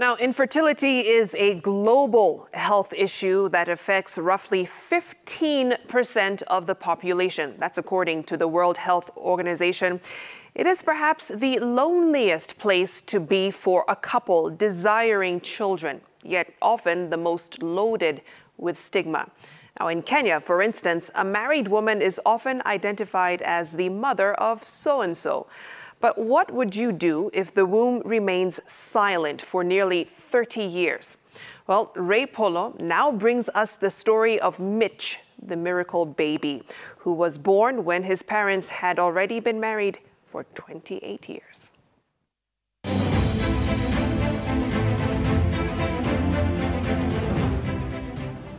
Now, infertility is a global health issue that affects roughly 15% of the population. That's according to the World Health Organization. It is perhaps the loneliest place to be for a couple desiring children, yet often the most loaded with stigma. Now, in Kenya, for instance, a married woman is often identified as the mother of so-and-so. But what would you do if the womb remains silent for nearly 30 years? Well, Ray Polo now brings us the story of Mich, the miracle baby, who was born when his parents had already been married for 28 years.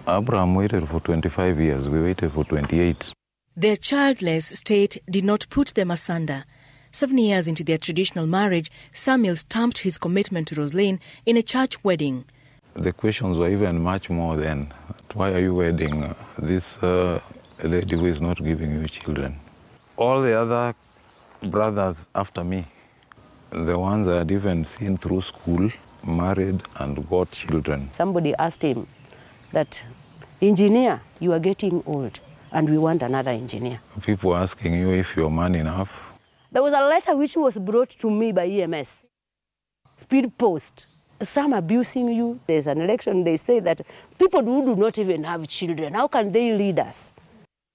Abraham waited for 25 years. We waited for 28. Their childless state did not put them asunder. 7 years into their traditional marriage, Samuel stamped his commitment to Roslyn in a church wedding. The questions were even much more then. Why are you wedding this lady who is not giving you children? All the other brothers after me, the ones I had even seen through school, married and got children. Somebody asked him that, engineer, you are getting old and we want another engineer. People asking you if you're man enough. There was a letter which was brought to me by EMS, speed post. Some abusing you. There's an election, they say that people who do not even have children, how can they lead us?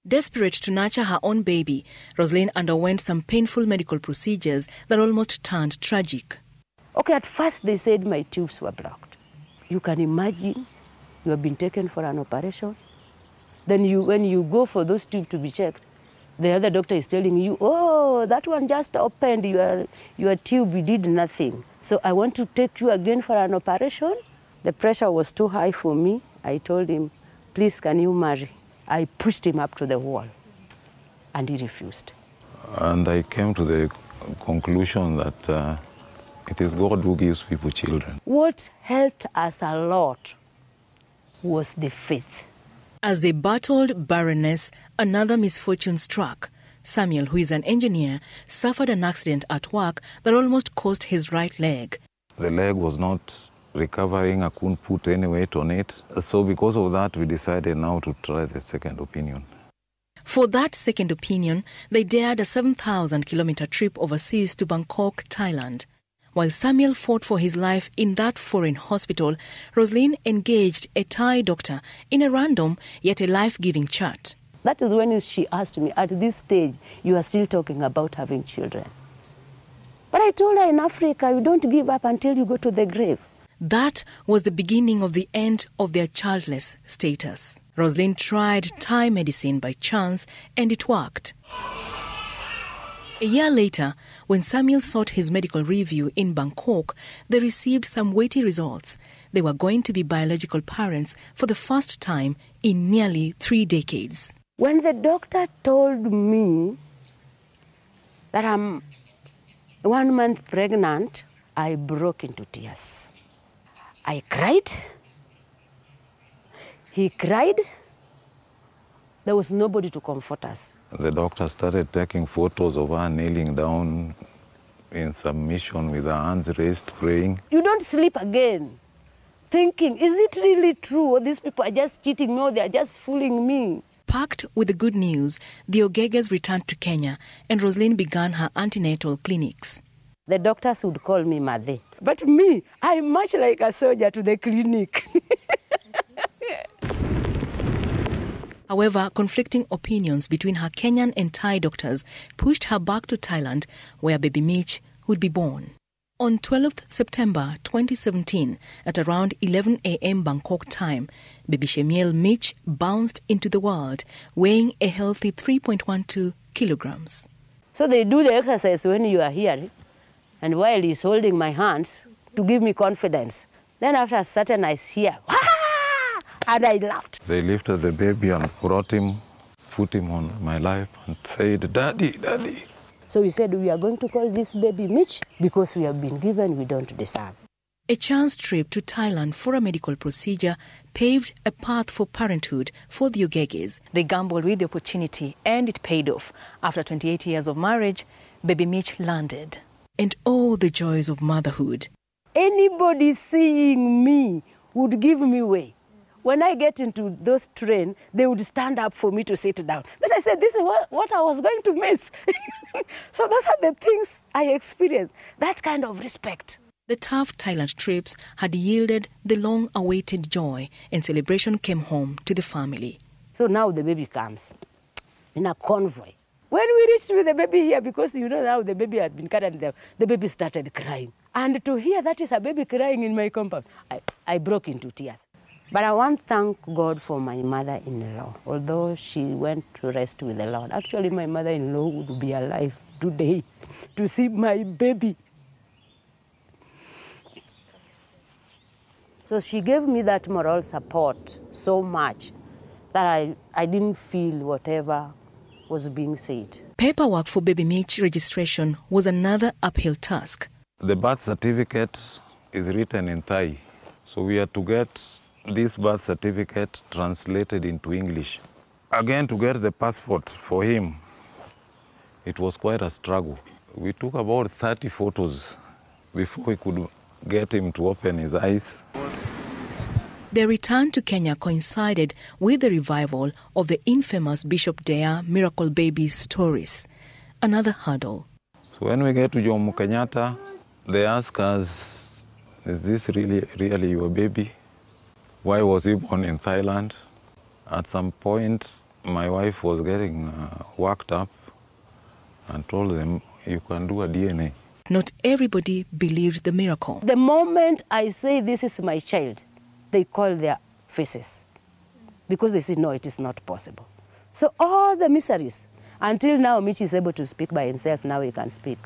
Desperate to nurture her own baby, Roslyn underwent some painful medical procedures that almost turned tragic. Okay, at first they said my tubes were blocked. You can imagine you have been taken for an operation. Then when you go for those tubes to be checked, the other doctor is telling you, oh, that one just opened your tube, we did nothing. So I want to take you again for an operation. The pressure was too high for me. I told him, please, can you marry? I pushed him up to the wall, and he refused. And I came to the conclusion that it is God who gives people children. What helped us a lot was the faith. As they battled barrenness, another misfortune struck. Samuel, who is an engineer, suffered an accident at work that almost cost his right leg. The leg was not recovering. I couldn't put any weight on it. So because of that, we decided now to try the second opinion. For that second opinion, they dared a 7,000-kilometer trip overseas to Bangkok, Thailand. While Samuel fought for his life in that foreign hospital, Roslyn engaged a Thai doctor in a random yet a life-giving chat. That is when she asked me, at this stage, you are still talking about having children. But I told her, in Africa, you don't give up until you go to the grave. That was the beginning of the end of their childless status. Roslyn tried Thai medicine by chance, and it worked. A year later, when Samuel sought his medical review in Bangkok, they received some weighty results. They were going to be biological parents for the first time in nearly 3 decades. When the doctor told me that I'm 1 month pregnant, I broke into tears. I cried. He cried. There was nobody to comfort us. The doctor started taking photos of her kneeling down in submission with her hands raised, praying. You don't sleep again, thinking, is it really true? Or these people are just cheating? No, they are just fooling me. Packed with the good news, the Ogeges returned to Kenya and Roslyn began her antenatal clinics. The doctors would call me Mother. But me, I'm much like a soldier to the clinic. However, conflicting opinions between her Kenyan and Thai doctors pushed her back to Thailand, where baby Mich would be born. On 12th September 2017, at around 11 a.m. Bangkok time, baby Shemiel Mich bounced into the world, weighing a healthy 3.12 kilograms. So they do the exercise when you are here, and while he's holding my hands to give me confidence. Then after a certain I hear, Wah! And I laughed. They lifted the baby and brought him, put him on my lap and said, Daddy, Daddy. So we said, we are going to call this baby Mich because we have been given, we don't deserve. A chance trip to Thailand for a medical procedure paved a path for parenthood for the Ogeges. They gambled with the opportunity and it paid off. After 28 years of marriage, baby Mich landed. And all the joys of motherhood. Anybody seeing me would give me way. When I get into those trains, they would stand up for me to sit down. Then I said, this is what I was going to miss. So those are the things I experienced, that kind of respect. The tough Thailand trips had yielded the long-awaited joy, and celebration came home to the family. So now the baby comes in a convoy. When we reached with the baby here, because you know now the baby had been carried, the baby started crying. And to hear that is a baby crying in my compound, I broke into tears. But I want to thank God for my mother-in-law. Although she went to rest with the Lord, actually my mother-in-law would be alive today to see my baby. So she gave me that moral support so much that I didn't feel whatever was being said. Paperwork for baby Mich registration was another uphill task. The birth certificate is written in Thai, so we had to get this birth certificate translated into English. Again, to get the passport for him, it was quite a struggle. We took about 30 photos before we could get him to open his eyes. Their return to Kenya coincided with the revival of the infamous Bishop Dea miracle baby stories, another hurdle. So when we get to Jomo Kenyatta, they ask us, is this really your baby? Why was he born in Thailand? At some point, my wife was getting worked up and told them, you can do a DNA. Not everybody believed the miracle. The moment I say this is my child, they call their faces because they say, no, it is not possible. So all the miseries, until now, Mich is able to speak by himself, now he can speak.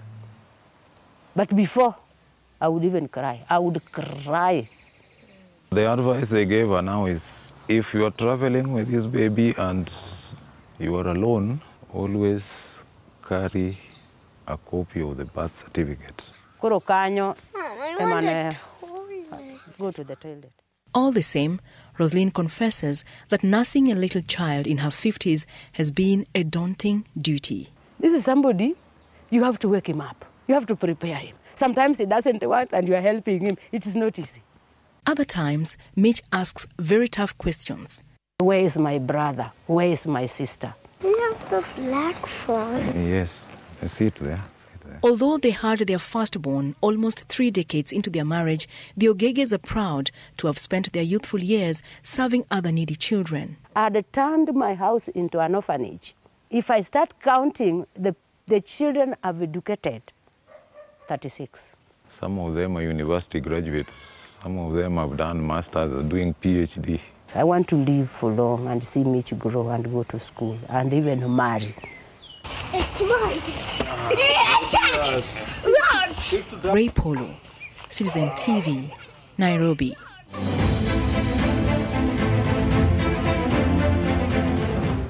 But before, I would even cry. I would cry. The advice they gave her now is, if you are traveling with this baby and you are alone, always carry a copy of the birth certificate. Go to the toilet. All the same, Roslyn confesses that nursing a little child in her 50s has been a daunting duty. This is somebody, you have to wake him up. You have to prepare him. Sometimes he doesn't want and you are helping him. It is not easy. Other times, Mich asks very tough questions. Where is my brother? Where is my sister? You have the flag phone. Yes, sit there. Although they had their firstborn almost 3 decades into their marriage, the Ogeges are proud to have spent their youthful years serving other needy children. I had turned my house into an orphanage. If I start counting, the children I've educated, 36. Some of them are university graduates. Some of them have done masters or doing PhD. I want to live for long and see Mich grow and go to school and even marry. It's mine. Ray Polo, Citizen TV, Nairobi.